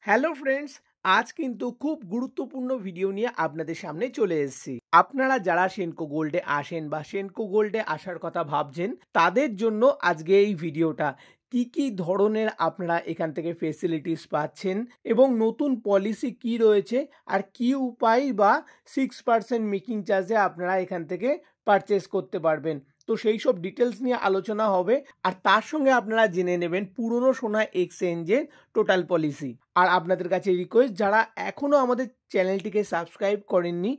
Hello friends, আজ কিন্তু খুব গুরুত্বপূর্ণ ভিডিও নিয়ে আপনাদের সামনে চলে এসেছি। আপনারা যারা সেনকো গোল্ডে আসেন বা সেনকো গোল্ডে আসার কথা ভাবছেন তাদের জন্য আজকে এই ভিডিওটা। কি কি ধরনের আপনারা এখান থেকে ফেসিলিটিস পাচ্ছেন এবং নতুন পলিসি কি রয়েছে আর কি উপায় বা 6% মেকিং চার্জে আপনারা এখান থেকে পারচেস করতে পারবেন। তো সেই সব ডিটেলস নিয়ে আলোচনা হবে আর তার সঙ্গে আপনারা জেনে নেবেন পুরনো সোনা এক্সচেঞ্জের টোটাল পলিসি। আর আপনাদের কাছে রিকোয়েস্ট, যারা এখনও আমাদের চ্যানেলটিকে সাবস্ক্রাইব করেননি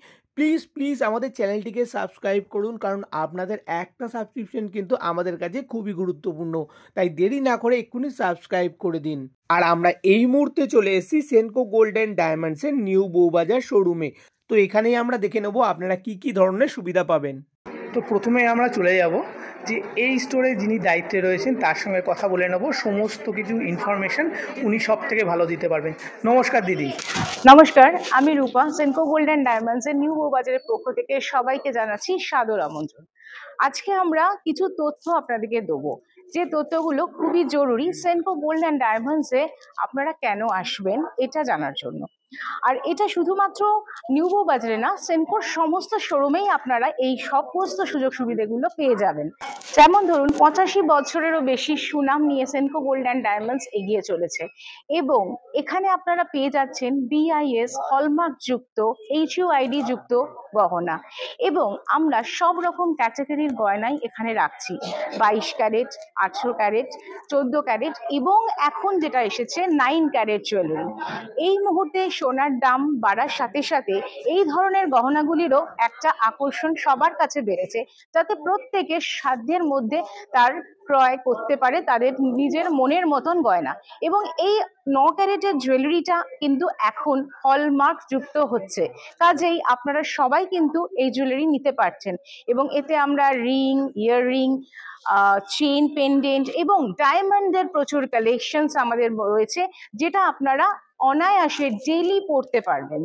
প্লিজ আমাদের চ্যানেলটিকে সাবস্ক্রাইব করুন, কারণ আপনাদের একটা সাবস্ক্রিপশন কিন্তু আমাদের কাছে খুবই গুরুত্বপূর্ণ। তাই দেরি না করে এক্ষুনি সাবস্ক্রাইব করে দিন। আর আমরা এই মুহূর্তে চলে এসেছি সেনকো গোল্ড অ্যান্ড ডায়মন্ডসের নিউ বউবাজার শোরুমে। তো এখানেই আমরা দেখে নেবো আপনারা কি কি ধরনের সুবিধা পাবেন। তো প্রথমে আমরা চলে যাব যে এই স্টোরে যিনি দায়িত্বে রয়েছেন তার সঙ্গে কথা বলে নেব, সমস্ত কিছু ইনফরমেশন উনি সব থেকে ভালো দিতে পারবেন। নমস্কার দিদি। নমস্কার, আমি রূপা। সেনকো গোল্ড অ্যান্ড ডায়মন্ডসের নিউ বউবাজারের পক্ষ থেকে সবাইকে জানাচ্ছি সাদর আমন্ত্রণ। আজকে আমরা কিছু তথ্য আপনাদেরকে দেবো, যে তথ্যগুলো খুবই জরুরি সেনকো গোল্ড অ্যান্ড ডায়মন্ডসে আপনারা কেন আসবেন এটা জানার জন্য। আর এটা শুধুমাত্র নিউ বউবাজারে না, সেনকোর সমস্ত শোরুমেই আপনারা এই সমস্ত সুযোগ সুবিধাগুলো পেয়ে যাবেন। যেমন ধরুন, 85 বছরেরও বেশি সুনাম নিয়ে সেনকো গোল্ড অ্যান্ড ডায়মন্ডস এগিয়ে চলেছে এবং এখানে আপনারা পেয়ে যাচ্ছেন BIS হলমার্ক যুক্ত HUID যুক্ত গহনা, এবং আমরা সব রকম ক্যাটাগরির গয়নাই এখানে রাখছি। 22 ক্যারেট, 18 ক্যারেট, 14 ক্যারেট এবং এখন যেটা এসেছে 9 ক্যারেট জুয়েলারি। এই মুহূর্তে সোনার দাম বাড়ার সাথে সাথে এই ধরনের গহনাগুলিরও একটা আকর্ষণ সবার কাছে বেড়েছে, যাতে প্রত্যেকের সাধ্যের মধ্যে তার ক্রয় করতে পারে তাদের নিজের মনের মতন গয়না। এবং এই 9 ক্যারেটের জুয়েলারিটা কিন্তু এখন হলমার্ক যুক্ত হচ্ছে, কাজেই আপনারা সবাই কিন্তু এই জুয়েলারি নিতে পারছেন। এবং এতে আমরা রিং, ইয়াররিং, চেইন, পেন্ডেন্ট এবং ডায়মন্ডের প্রচুর কালেকশনস আমাদের রয়েছে, যেটা আপনারা অনায়াসে ডেইলি পড়তে পারবেন।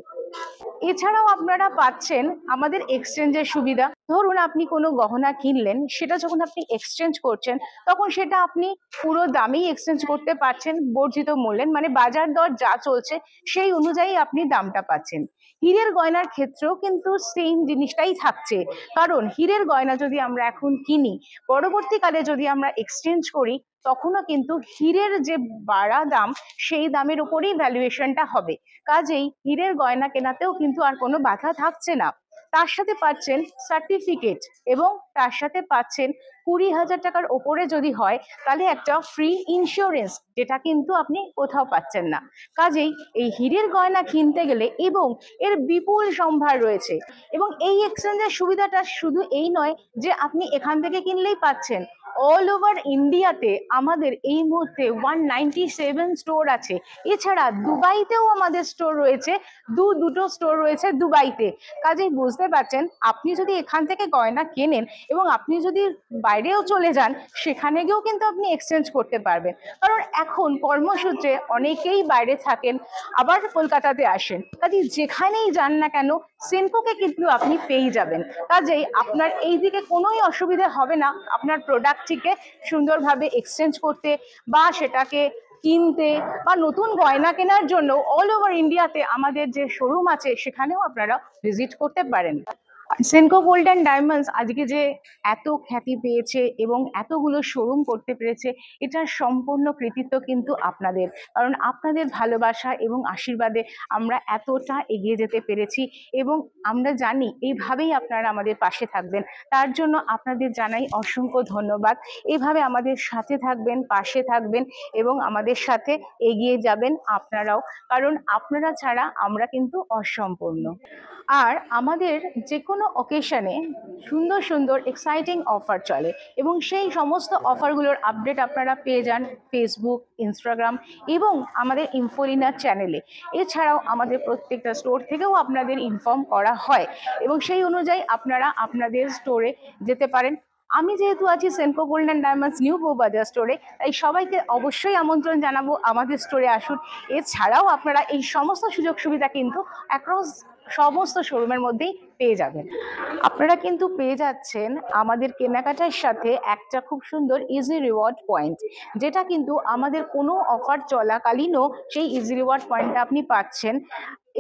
এছাড়াও আপনারা পাচ্ছেন আমাদের এক্সচেঞ্জের সুবিধা। ধরুন আপনি কোনো গহনা কিনলেন, সেটা যখন আপনি এক্সচেঞ্জ করছেন তখন সেটা আপনি পুরো দামেই এক্সচেঞ্জ করতে পারছেন, বর্ধিত মূল্যে, মানে বাজার দর যা চলছে সেই অনুযায়ী আপনি দামটা পাচ্ছেন। হীরের গয়নার ক্ষেত্রেও কিন্তু সেম জিনিসটাই থাকছে, কারণ হীরের গয়না যদি আমরা এখন কিনি, পরবর্তীকালে যদি আমরা এক্সচেঞ্জ করি তখনও কিন্তু হীরের যে বাড়া দাম সেই দামের উপরেই ভ্যালুয়েশনটা হবে। কাজেই হীরের গয়না কেনাতেও কিন্তু আর কোনো বাধা থাকছে না। তার সাথে পাচ্ছেন সার্টিফিকেট এবং তার সাথে পাচ্ছেন 20,000 টাকার ওপরে যদি হয় তাহলে একটা ফ্রি ইন্স্যুরেন্স, যেটা কিন্তু আপনি কোথাও পাচ্ছেন না। কাজেই এই হীরের গয়না কিনতে গেলে এবং এর বিপুল সম্ভার রয়েছে। এবং এই এক্সচেঞ্জের সুবিধাটা শুধু এই নয় যে আপনি এখান থেকে কিনলেই পাচ্ছেন, অল ওভার ইন্ডিয়াতে আমাদের এই মুহূর্তে 197 স্টোর আছে। এছাড়া দুবাইতেও আমাদের স্টোর রয়েছে, দুটো স্টোর রয়েছে দুবাইতে। কাজেই বুঝতে পারছেন, আপনি যদি এখান থেকে গয়না কেনেন এবং আপনি যদি বাইরেও চলে যান, সেখানে গিয়েও কিন্তু আপনি এক্সচেঞ্জ করতে পারবেন। কারণ এখন কর্মসূত্রে অনেকেই বাইরে থাকেন, আবার কলকাতাতে আসেন, কাজেই যেখানেই যান না কেন সেনকোকে কিন্তু আপনি পেয়ে যাবেন। কাজেই আপনার এই দিকে কোনোই অসুবিধা হবে না আপনার প্রোডাক্টটিকে সুন্দরভাবে এক্সচেঞ্জ করতে বা সেটাকে কিনতে বা নতুন গয়না কেনার জন্য। অল ওভার ইন্ডিয়াতে আমাদের যে শোরুম আছে সেখানেও আপনারা ভিজিট করতে পারেন। সেনকো গোল্ড অ্যান্ড ডায়মন্ডস আজকে যে এত খ্যাতি পেয়েছে এবং এতগুলো শোরুম করতে পেরেছে, এটার সম্পূর্ণ কৃতিত্ব কিন্তু আপনাদের। কারণ আপনাদের ভালোবাসা এবং আশীর্বাদে আমরা এতটা এগিয়ে যেতে পেরেছি এবং আমরা জানি এইভাবেই আপনারা আমাদের পাশে থাকবেন। তার জন্য আপনাদের জানাই অসংখ্য ধন্যবাদ। এইভাবে আমাদের সাথে থাকবেন, পাশে থাকবেন এবং আমাদের সাথে এগিয়ে যাবেন আপনারাও, কারণ আপনারা ছাড়া আমরা কিন্তু অসম্পূর্ণ। আর আমাদের যে কোনো অকেশনে সুন্দর সুন্দর এক্সাইটিং অফার চলে এবং সেই সমস্ত অফারগুলোর আপডেট আপনারা পেয়ে যান ফেসবুক, ইনস্টাগ্রাম এবং আমাদের ইনফোলিনার চ্যানেলে। এছাড়াও আমাদের প্রত্যেকটা স্টোর থেকেও আপনাদের ইনফর্ম করা হয় এবং সেই অনুযায়ী আপনারা আপনাদের স্টোরে যেতে পারেন। আমি যেহেতু আছি Senco gold and diamonds new Bowbazar স্টোরে, তাই সবাইকে অবশ্যই আমন্ত্রণ জানাবো আমাদের স্টোরে আসুন। এছাড়াও আপনারা এই সমস্ত সুযোগ সুবিধা কিন্তু অ্যাক্রস সমস্ত শোরুমের মধ্যেই পেয়ে যাবেন। আপনারা কিন্তু পেয়ে যাচ্ছেন আমাদের কেনাকাটার সাথে একটা খুব সুন্দর ইজি রিওয়ার্ড পয়েন্ট, যেটা কিন্তু আমাদের কোনো অফার চলাকালীনও সেই ইজি রিওয়ার্ড পয়েন্টটা আপনি পাচ্ছেন।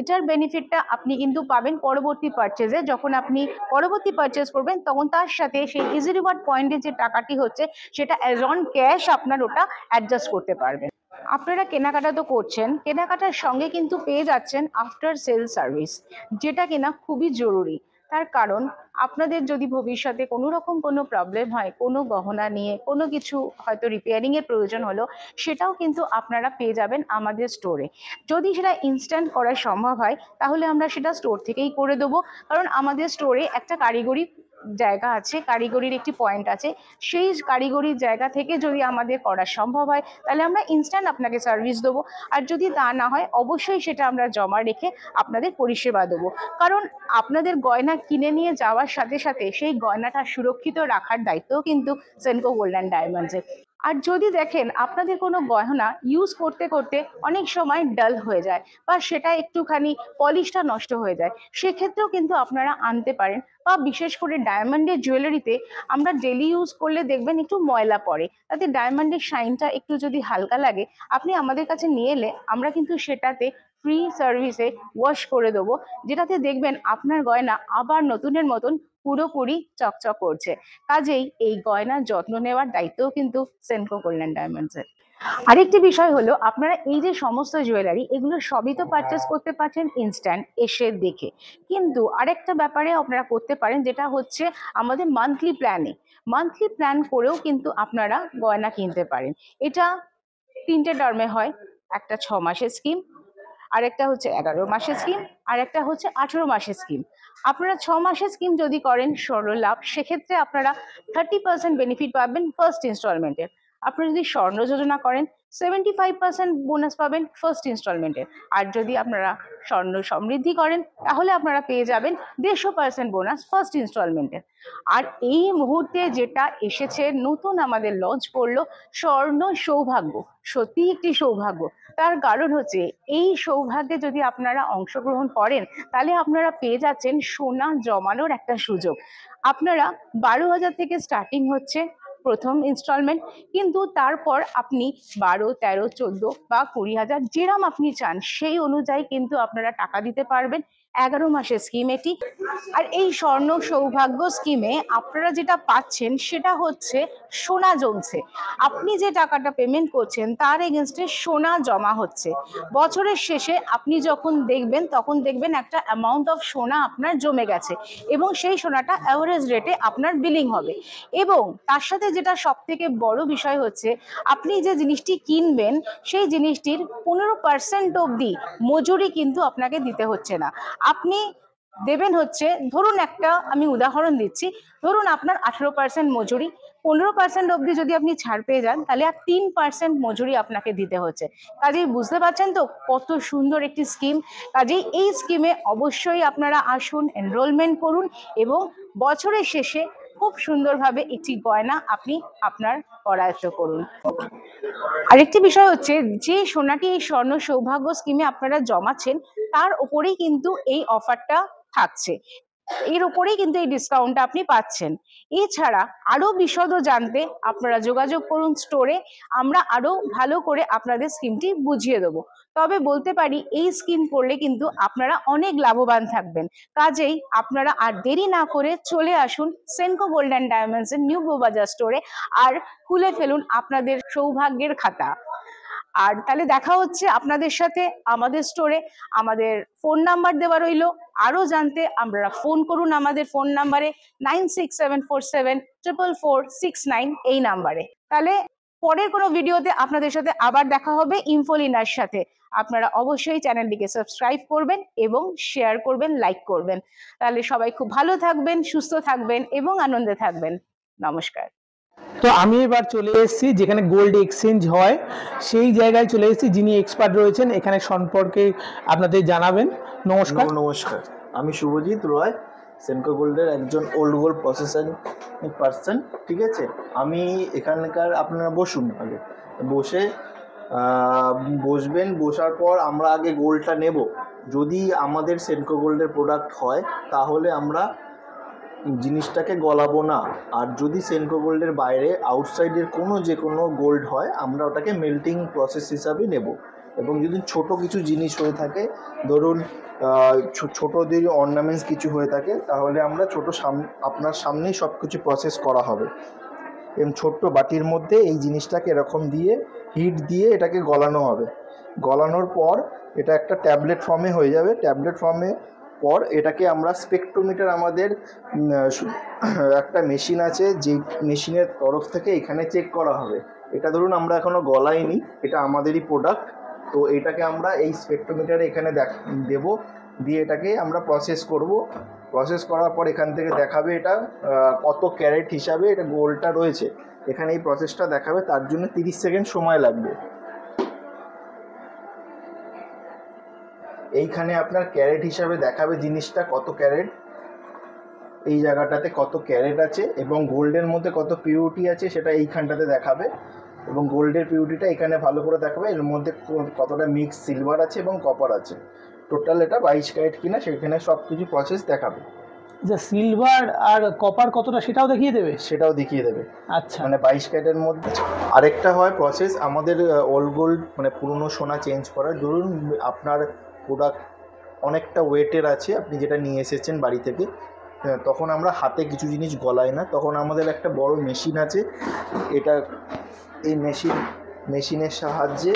এটার বেনিফিটটা আপনি কিন্তু পাবেন পরবর্তী পারচেজে। যখন আপনি পরবর্তী পারচেজ করবেন তখন তার সাথে সেই ইজি রিওয়ার্ড পয়েন্টের যে টাকাটি হচ্ছে সেটা অ্যাজ অন ক্যাশ আপনার ওটা অ্যাডজাস্ট করতে পারবেন। আপনারা কেনাকাটা তো করছেন, কেনাকাটার সঙ্গে কিন্তু পেয়ে যাচ্ছেন আফটার সেল সার্ভিস, যেটা কিনা খুবই জরুরি। তার কারণ আপনাদের যদি ভবিষ্যতে কোনো রকম কোনো প্রবলেম হয়, কোনো গহনা নিয়ে কোনো কিছু হয়তো রিপেয়ারিংয়ের প্রয়োজন হলো, সেটাও কিন্তু আপনারা পেয়ে যাবেন আমাদের স্টোরে। যদি সেটা ইনস্ট্যান্ট করা সম্ভব হয় তাহলে আমরা সেটা স্টোর থেকেই করে দেবো, কারণ আমাদের স্টোরে একটা কারিগরি জায়গা আছে, কারিগরির একটি পয়েন্ট আছে। সেই কারিগরির জায়গা থেকে যদি আমাদের করা সম্ভব হয় তাহলে আমরা ইনস্ট্যান্ট আপনাকে সার্ভিস দেবো, আর যদি তা না হয় অবশ্যই সেটা আমরা জমা রেখে আপনাদের পরিষেবা দেবো। কারণ আপনাদের গয়না কিনে নিয়ে যাওয়ার সাথে সাথে সেই গয়নাটা সুরক্ষিত রাখার দায়িত্বও কিন্তু সেনকো গোল্ড অ্যান্ড ডায়মন্ডসের। আর যদি দেখেন আপনাদের কোনো গয়না ইউজ করতে করতে অনেক সময় ডাল হয়ে যায় বা সেটা একটুখানি পলিশটা নষ্ট হয়ে যায়, সেক্ষেত্রেও কিন্তু আপনারা আনতে পারেন। বা বিশেষ করে ডায়মন্ডের জুয়েলারিতে আমরা ডেলি ইউজ করলে দেখবেন একটু ময়লা পড়ে, তাতে ডায়মন্ডের শাইনটা একটু যদি হালকা লাগে আপনি আমাদের কাছে নিয়ে এলে আমরা কিন্তু সেটাতে ফ্রি সার্ভিসে ওয়াশ করে দেবো, যেটাতে দেখবেন আপনার গয়না আবার নতুনের মতন পুরোপুরি চকচক করছে। কাজেই এই গয়নার যত্ন নেওয়ার দায়িত্বও কিন্তু সেনকো গোল্ড অ্যান্ড ডায়মন্ডসের। আরেকটি বিষয় হলো, আপনারা এই যে সমস্ত জুয়েলারি এগুলো সবই তো পারচেস করতে পারছেন ইনস্ট্যান্ট এসে দেখে, কিন্তু আরেকটা ব্যাপারে আপনারা করতে পারেন, যেটা হচ্ছে আমাদের মান্থলি প্ল্যান করেও কিন্তু আপনারা গয়না কিনতে পারেন। এটা 3টে টার্মে হয়, একটা 6 মাসের স্কিম, আরেকটা হচ্ছে 11 মাসের স্কিম, আর একটা হচ্ছে 18 মাসের স্কিম। আপনারা 6 মাসের স্কিম যদি করেন স্বর্ণ লাভ, সেক্ষেত্রে আপনারা 30% বেনিফিট পাবেন ফার্স্ট ইনস্টলমেন্টের। আপনারা যদি স্বর্ণ যোজনা করেন 75% বোনাস পাবেন ফার্স্ট ইনস্টলমেন্টের। আর যদি আপনারা স্বর্ণ সমৃদ্ধি করেন তাহলে আপনারা পেয়ে যাবেন 150% বোনাস ফার্স্ট ইনস্টলমেন্টের। আর এই মুহূর্তে যেটা এসেছে নতুন আমাদের লঞ্চ করলো স্বর্ণ সৌভাগ্য, সত্যি একটি সৌভাগ্য। তার কারণ হচ্ছে এই সৌভাগ্যে যদি আপনারা অংশগ্রহণ করেন তাহলে আপনারা পেয়ে যাচ্ছেন সোনা জমানোর একটা সুযোগ। আপনারা 12,000 থেকে স্টার্টিং হচ্ছে প্রথম ইনস্টলমেন্ট, কিন্তু তারপর আপনি 12, 13, 14 বা 20,000 যেরম আপনি চান সেই অনুযায়ী কিন্তু আপনারা টাকা দিতে পারবেন। 11 মাসের স্কিম এটি। আর এই স্বর্ণ সৌভাগ্য স্কিমে আপনারা যেটা পাচ্ছেন সেটা হচ্ছে সোনা জমছে। আপনি যে টাকাটা পেমেন্ট করছেন তার এগেনস্টে সোনা জমা হচ্ছে। বছরের শেষে আপনি যখন দেখবেন তখন দেখবেন একটা অ্যামাউন্ট অফ সোনা আপনার জমে গেছে, এবং সেই সোনাটা অ্যাভারেজ রেটে আপনার বিলিং হবে। এবং তার সাথে যেটা সব থেকে বড় বিষয় হচ্ছে, আপনি যে জিনিসটি কিনবেন সেই জিনিসটির 15% অবধি মজুরি কিন্তু আপনাকে দিতে হচ্ছে না। আপনি দেবেন হচ্ছে, ধরুন একটা আমি উদাহরণ দিচ্ছি, ধরুন আপনার 18% মজুরি, 15% অবধি যদি আপনি ছাড় পেয়ে যান তাহলে আর 3% মজুরি আপনাকে দিতে হচ্ছে। কাজেই বুঝতে পারছেন তো কত সুন্দর একটি স্কিম। কাজেই এই স্কিমে অবশ্যই আপনারা আসুন, এনরোলমেন্ট করুন এবং বছরের শেষে খুব সুন্দরভাবে একটি গয়না আপনি আপনার করায়ত্ত করুন। আরেকটি বিষয় হচ্ছে, যে সোনাটি এই স্বর্ণ সৌভাগ্য স্কিমে আপনারা জমাচ্ছেন তার উপরেই কিন্তু এই অফারটা থাকছে, এর উপরেই কিন্তু এই ডিসকাউন্টটা আপনি পাচ্ছেন। এছাড়া আরো বিশদ জানতে আপনারা যোগাযোগ করুন স্টোরে, আমরা আরো ভালো করে আপনাদের স্কিমটি বুঝিয়ে দেবো। তবে বলতে পারি এই স্কিম করলে কিন্তু আপনারা অনেক লাভবান থাকবেন। কাজেই আপনারা আর দেরি না করে চলে আসুন সেনকো গোল্ড অ্যান্ড ডায়মন্ডস এর নিউ বউবাজার স্টোরে, আর খুলে ফেলুন আপনাদের সৌভাগ্যের খাতা। আর তাহলে দেখা হচ্ছে আপনাদের সাথে আমাদের স্টোরে। আমাদের ফোন নাম্বার দেওয়া রইলো, আরো জানতে আপনারা ফোন করুন আমাদের ফোন নাম্বারে 9674744469 এই নাম্বারে। তাহলে পরের কোনো ভিডিওতে আপনাদের সাথে আবার দেখা হবে ইনফোলিনার সাথে। আপনারা অবশ্যই চ্যানেলটিকে সাবস্ক্রাইব করবেন এবং শেয়ার করবেন, লাইক করবেন। তাহলে সবাই খুব ভালো থাকবেন, সুস্থ থাকবেন এবং আনন্দে থাকবেন। নমস্কার। তো আমি এবার চলে এসেছি যেখানে গোল্ড এক্সচেঞ্জ হয়, সেই জায়গায় চলে এসেছি। যিনি এক্সপার্ট রয়েছেন এখানে সম্পর্কে আপনাদের জানাবেন। নমস্কার। নমস্কার, আমি শুভজিৎ রয়, সেনকো গোল্ডের একজন ওল্ড গোল্ড প্রসেসিং পার্সন। ঠিক আছে, আমি এখানকার, আপনারা বসুন, আগে বসে বসবেন, বসার পর আমরা আগে গোল্ডটা নেব। যদি আমাদের সেনকো গোল্ডের প্রোডাক্ট হয় তাহলে আমরা জিনিসটাকে গলাবো না, আর যদি সেনকো গোল্ডের বাইরে আউটসাইডের যে কোনো গোল্ড হয় আমরা ওটাকে মেল্টিং প্রসেস হিসাবে নেব। এবং যদি ছোট কিছু জিনিস হয়ে থাকে, ধরুন ছোটো যদি অর্নামেন্টস কিছু হয়ে থাকে, তাহলে আমরা আপনার সামনেই সব কিছু প্রসেস করা হবে। এবং ছোট্ট বাটির মধ্যে এই জিনিসটাকে এরকম দিয়ে হিট দিয়ে এটাকে গলানো হবে। গলানোর পর এটা একটা ট্যাবলেট ফর্মে হয়ে যাবে। ট্যাবলেট ফর্মে পর এটাকে আমরা স্পেকট্রোমিটার, আমাদের একটা মেশিন আছে, যেই মেশিনের তরফ থেকে এখানে চেক করা হবে। এটা ধরুন আমরা এখনও গলাইনি, এটা আমাদেরই প্রোডাক্ট, তো এটাকে আমরা এই স্পেকট্রোমিটারে এখানে দেবো, দিয়ে এটাকে আমরা প্রসেস করব। প্রসেস করার পর এখান থেকে দেখাবে এটা কত ক্যারেট হিসাবে এটা গোল্ডটা রয়েছে। এখানে এই প্রসেসটা দেখাবে, তার জন্য 30 সেকেন্ড সময় লাগবে। এইখানে আপনার ক্যারেট হিসাবে দেখাবে জিনিসটা কত ক্যারেট, এই জায়গাটাতে কত ক্যারেট আছে এবং গোল্ডের মধ্যে কত পিউরিটি আছে সেটা এইখানটাতে দেখাবে। এবং গোল্ডের পিউরিটিটা এখানে ভালো করে দেখাবে, এর মধ্যে কতটা মিক্স সিলভার আছে এবং কপার আছে। টোটাল এটা 22 ক্যারেট কিনা সেখানে সব কিছু প্রসেস দেখাবে। আচ্ছা, সিলভার আর কপার কতটা সেটাও দেখিয়ে দেবে? সেটাও দেখিয়ে দেবে। আচ্ছা, মানে 22 ক্যারেটের মধ্যে। আরেকটা হয় প্রসেস আমাদের ওল্ড গোল্ড মানে পুরনো সোনা চেঞ্জ করার। ধরুন আপনার প্রোডাক্ট অনেকটা ওয়েটের আছে, আপনি যেটা নিয়ে এসেছেন বাড়ি থেকে, তখন আমরা হাতে কিছু জিনিস গলাই না, তখন আমাদের একটা বড় মেশিন আছে। এই মেশিনের সাহায্যে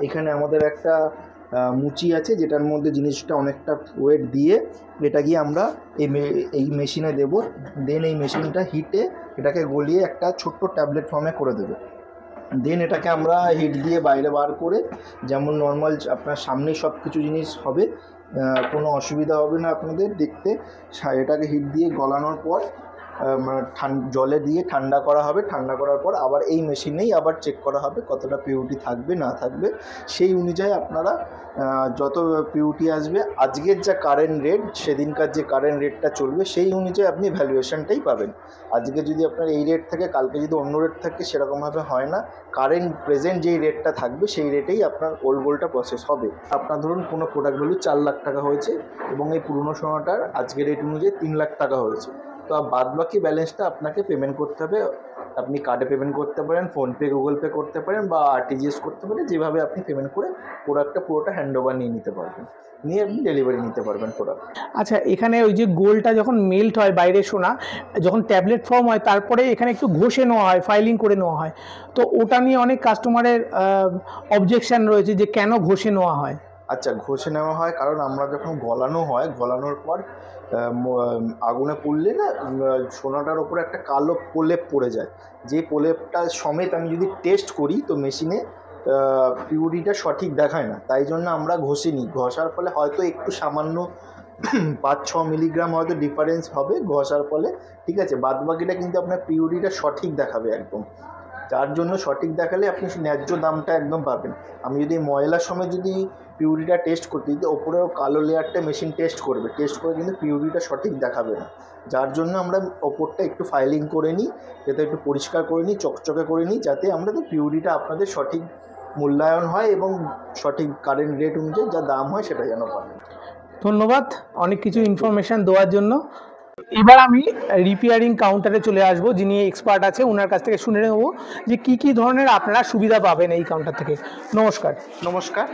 এখানে আমাদের একটা মুচি আছে, যেটার মধ্যে জিনিসটা অনেকটা ওয়েট দিয়ে এটা গিয়ে আমরা এই মেশিনে দেবো। দেন এই মেশিনটা হিটে এটাকে গলিয়ে একটা ছোট্ট ট্যাবলেট ফর্মে করে দেবে। দেন এটাকে আমরা হিট দিয়ে বাইরে বার করে, যেমন নর্মাল আপনার সামনেই সব কিছু জিনিস হবে, কোনো অসুবিধা হবে না আপনাদের দেখতে। এটাকে হিট দিয়ে গলানোর পর জলে দিয়ে ঠান্ডা করা হবে। ঠান্ডা করার পর আবার এই মেশিনেই আবার চেক করা হবে কতটা পিউরিটি থাকবে না থাকবে। সেই অনুযায়ী আপনারা যত পিউরিটি আসবে, আজকের যা কারেন্ট রেট, সেদিনকার যে কারেন্ট রেটটা চলবে সেই অনুযায়ী আপনি ভ্যালুয়েশনটাই পাবেন। আজকে যদি আপনার এই রেট থাকে, কালকে যদি অন্য রেট থাকে, সেরকমভাবে হয় না। কারেন্ট প্রেজেন্ট যেই রেটটা থাকবে সেই রেটেই আপনার ওল্ড গোল্ডটা প্রসেস হবে। আপনার ধরুন কোনো প্রোডাক্ট ভ্যালু 4 লাখ টাকা হয়েছে এবং এই পুরনো সোনাটার আজকের রেট অনুযায়ী 3 লাখ টাকা হয়েছে, তো বাদ বাকি ব্যালেন্সটা আপনাকে পেমেন্ট করতে হবে। আপনি কার্ডে পেমেন্ট করতে পারেন, ফোনপে, গুগল পে করতে পারেন, বা আরটিজিএস করতে পারেন। যেভাবে আপনি পেমেন্ট করে প্রোডাক্টটা পুরোটা হ্যান্ড ওভার নিয়ে নিতে পারবেন, নিয়ে আপনি ডেলিভারি নিতে পারবেন প্রোডাক্ট। আচ্ছা, এখানে ওই যে গোল্ডটা যখন মেল্ট হয়, বাইরে সোনা যখন ট্যাবলেট ফর্ম হয়, তারপরে এখানে একটু ঘষে নেওয়া হয়, ফাইলিং করে নেওয়া হয়, তো ওটা নিয়ে অনেক কাস্টমারের অবজেকশন রয়েছে যে কেন ঘষে নেওয়া হয়। আচ্ছা, ঘষে নেওয়া হয় কারণ আমরা যখন গলানো হয়, গলানোর পর আগুনে পুড়লে না সোনাটার ওপরে একটা কালো প্রলেপ পড়ে যায়। যে প্রলেপটা সমেত আমি যদি টেস্ট করি তো মেশিনে পিউরিটিটা সঠিক দেখায় না, তাই জন্য আমরা ঘষে নিই। ঘষার ফলে হয়তো একটু সামান্য 5-6 মিলিগ্রাম হয়তো ডিফারেন্স হবে ঘষার ফলে, ঠিক আছে। বাদবাকিটা কিন্তু আপনার পিউরিটিটা সঠিক দেখাবে একদম। যার জন্য সঠিক দেখালে আপনি ন্যায্য দামটা একদম পাবেন। আমি যদি ময়লার সময় যদি পিউরিটিটা টেস্ট করতে, যদি ওপরেও কালো লেয়ারটা মেশিন টেস্ট করবে, টেস্ট করে কিন্তু পিউরিটিটা সঠিক দেখাবে না। যার জন্য আমরা ওপরটা একটু ফাইলিং করে নিই, যাতে একটু পরিষ্কার করে নিই, চকচকে করে নিই, যাতে আমাদের পিউরিটিটা আপনাদের সঠিক মূল্যায়ন হয় এবং সঠিক কারেন্ট রেট অনুযায়ী যা দাম হয় সেটা যেন পাবেন। ধন্যবাদ অনেক কিছু ইনফরমেশান দেওয়ার জন্য। এবার আমি রিপেয়ারিং কাউন্টারে চলে আসব, যিনি এক্সপার্ট আছে, ওনার কাছ থেকে শুনে নেব যে কী ধরনের আপনারা সুবিধা পাবেন এই কাউন্টার থেকে। নমস্কার। নমস্কার,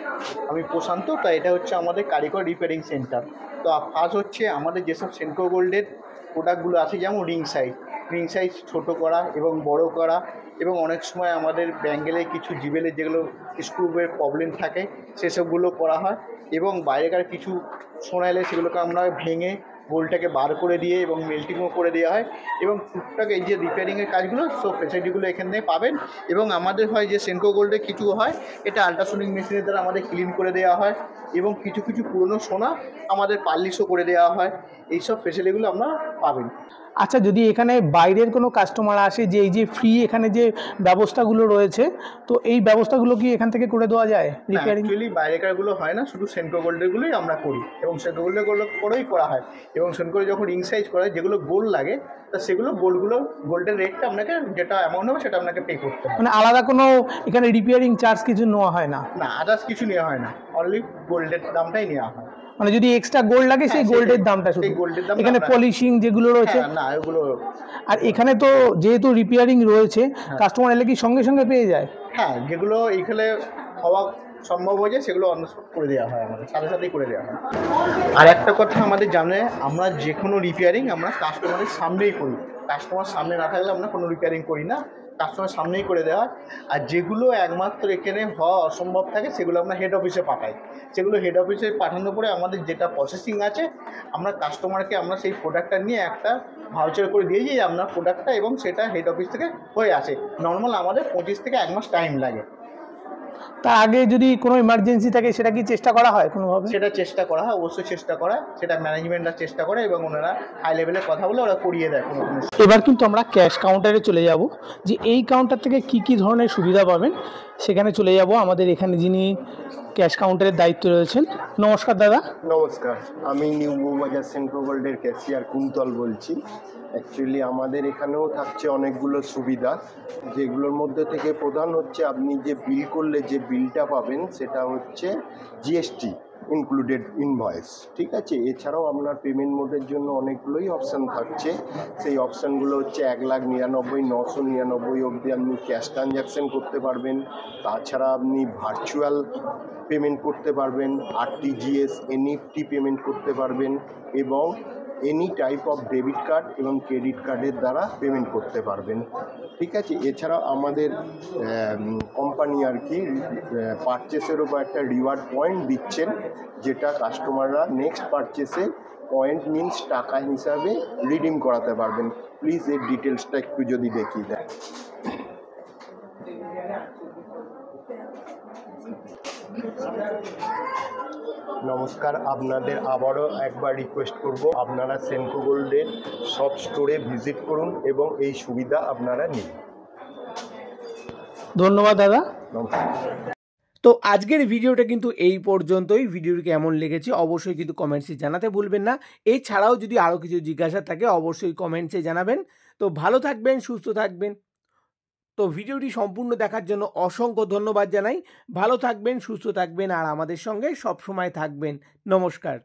আমি প্রশান্ত। তো এটা হচ্ছে আমাদের কারিগর রিপেয়ারিং সেন্টার। তো ফার্স্ট হচ্ছে আমাদের যেসব সেনকো গোল্ডের প্রোডাক্টগুলো আছে, যেমন রিং সাইজ ছোটো করা এবং বড় করা, এবং অনেক সময় আমাদের ব্যাঙ্গেলে কিছু জিবেলের যেগুলো স্ক্রুবের প্রবলেম থাকে সেসবগুলো করা হয়। এবং বাইরেকার কিছু সোনা এলে সেগুলোকে আমরা ভেঙে গোল্ডটাকে বার করে দিয়ে এবং মেল্টিংও করে দেওয়া হয়। এবং টুকটাক এই যে রিপেয়ারিংয়ের কাজগুলো সব ফেসিলিটিগুলো এখান থেকে পাবেন। এবং আমাদের হয় যে সেনকো গোল্ডে কিছু হয় এটা আল্ট্রাসোনিক মেশিনের দ্বারা আমাদের ক্লিন করে দেওয়া হয়, এবং কিছু পুরনো সোনা আমাদের পালিশও করে দেওয়া হয়। এইসব ফেসিলিটিগুলো আপনারা পাবেন। আচ্ছা, যদি এখানে বাইরের কোনো কাস্টমার আসে, যে এই যে ফ্রি এখানে যে ব্যবস্থাগুলো রয়েছে, তো এই ব্যবস্থাগুলো কি এখান থেকে করে দেওয়া যায় রিপেয়ারিং? অ্যাকচুয়ালি বাইরেকারগুলো হয় না, শুধু সেনকো গোল্ডেরগুলোই আমরা করি এবং সেনকো গোল্ডেরগুলো করেই করা হয়। এবং সেনকো যখন রিং সাইজ করা হয়, যেগুলো গোল্ড লাগে, তা সেগুলো গোল্ডের রেটটা আপনাকে যেটা অ্যামাউন্ট হবে সেটা আপনাকে পে করতে হবে। মানে আলাদা কোনো এখানে রিপেয়ারিং চার্জ কিছু নেওয়া হয় না? না, আদার্স কিছু নেওয়া হয় না, অনলি গোল্ডের দামটাই নেওয়া হয়। মানে যদি এক্সট্রা গোল্ড লাগে সেই গোল্ডের দামটা শুধু, সেই গোল্ডের দাম এখানে পলিশিং যেগুলো রয়েছে? না, এগুলো আর এখানে তো যেহেতু রিপেয়ারিং রয়েছে, কাস্টমার এলে কি সঙ্গে সঙ্গে পেয়ে যায়? হ্যাঁ, যেগুলো এইখানে হওয়া সম্ভব হয়ে যায় সেগুলো অন স্পট করে দেওয়া হয়, আমাদের সাথে সাথেই করে দেওয়া হয়। আর একটা কথা আমাদের জানে, আমরা যে কোনো রিপেয়ারিং আমরা কাস্টমারের সামনেই করি। কাস্টমার সামনে না থাকলে আমরা কোনো রিপেয়ারিং করি না, কাস্টমার সামনেই করে দেওয়া হয়। আর যেগুলো একমাত্র এখানে হওয়া অসম্ভব থাকে সেগুলো আমরা হেড অফিসে পাঠাই। সেগুলো হেড অফিসে পাঠানোর পরে আমাদের যেটা প্রসেসিং আছে, আমরা কাস্টমারকে আমরা সেই প্রোডাক্টটা নিয়ে একটা ভাউচার করে দিয়ে যাই আপনার প্রোডাক্টটা, এবং সেটা হেড অফিস থেকে হয়ে আসে। নর্মাল আমাদের 25 থেকে 1 মাস টাইম লাগে। তার আগে যদি কোনো ইমার্জেন্সি থাকে, সেটা কি চেষ্টা করা হয় কোনোভাবে? সেটা চেষ্টা করা হয়, অবশ্যই চেষ্টা করা হয়, সেটা ম্যানেজমেন্টরা চেষ্টা করে এবং ওনারা হাই লেভেলে কথা বলে ওরা করিয়ে দেয় কোনো কোনো। এবার কিন্তু আমরা ক্যাশ কাউন্টারে চলে যাব, যে এই কাউন্টার থেকে কি কি ধরনের সুবিধা পাবেন সেখানে চলে যাব। আমাদের এখানে যিনি ক্যাশ কাউন্টারের দায়িত্বে রয়েছেন, নমস্কার দাদা। নমস্কার, আমি নিউ বউবাজার সেনকো গোল্ডের ক্যাশিয়ার কুন্তল বলছি। অ্যাকচুয়ালি আমাদের এখানেও থাকছে অনেকগুলো সুবিধা, যেগুলোর মধ্যে থেকে প্রধান হচ্ছে আপনি যে বিল করলে যে বিলটা পাবেন সেটা হচ্ছে জিএসটি ইনক্লুডেড ইনভয়েস, ঠিক আছে। এছাড়াও আপনার পেমেন্ট মোডের জন্য অনেকগুলোই অপশান থাকছে। সেই অপশানগুলো হচ্ছে 1,99,999 অবধি আপনি ক্যাশ ট্রানজ্যাকশান করতে পারবেন। তাছাড়া আপনি ভার্চুয়াল পেমেন্ট করতে পারবেন, আরটিজিএস, এনইএফটি পেমেন্ট করতে পারবেন, এবং any type of debit card এবং ক্রেডিট কার্ডের দ্বারা পেমেন্ট করতে পারবেন, ঠিক আছে। এছাড়া আমাদের কোম্পানি আর কি পারচেসের ওপর একটা রিওয়ার্ড পয়েন্ট দিচ্ছেন, যেটা কাস্টমাররা নেক্সট পারচেসে পয়েন্ট মিনস টাকা হিসাবে রিডিম করাতে পারবেন। প্লিজ এর ডিটেলসটা একটু যদি দেখিয়ে দেন। নমস্কার, আপনাদের আবারও একবার রিকোয়েস্ট করব, আপনারা সেনকো গোল্ডের সব স্টোরে ভিজিট করুন এবং এই সুবিধা আপনারা নিন। ধন্যবাদ দাদা। নমস্কার। তো আজকের ভিডিওটা কিন্তু এই পর্যন্তই। ভিডিওটি কেমন লেগেছে অবশ্যই কিন্তু কমেন্টসে জানাতে ভুলবেন না। এছাড়াও যদি আরও কিছু জিজ্ঞাসা থাকে অবশ্যই কমেন্টসে জানাবেন। তো ভালো থাকবেন, সুস্থ থাকবেন। তো ভিডিওটি সম্পূর্ণ দেখার জন্য অসংখ্য ধন্যবাদ জানাই। ভালো থাকবেন, সুস্থ থাকবেন আর আমাদের সঙ্গে সবসময় থাকবেন। নমস্কার।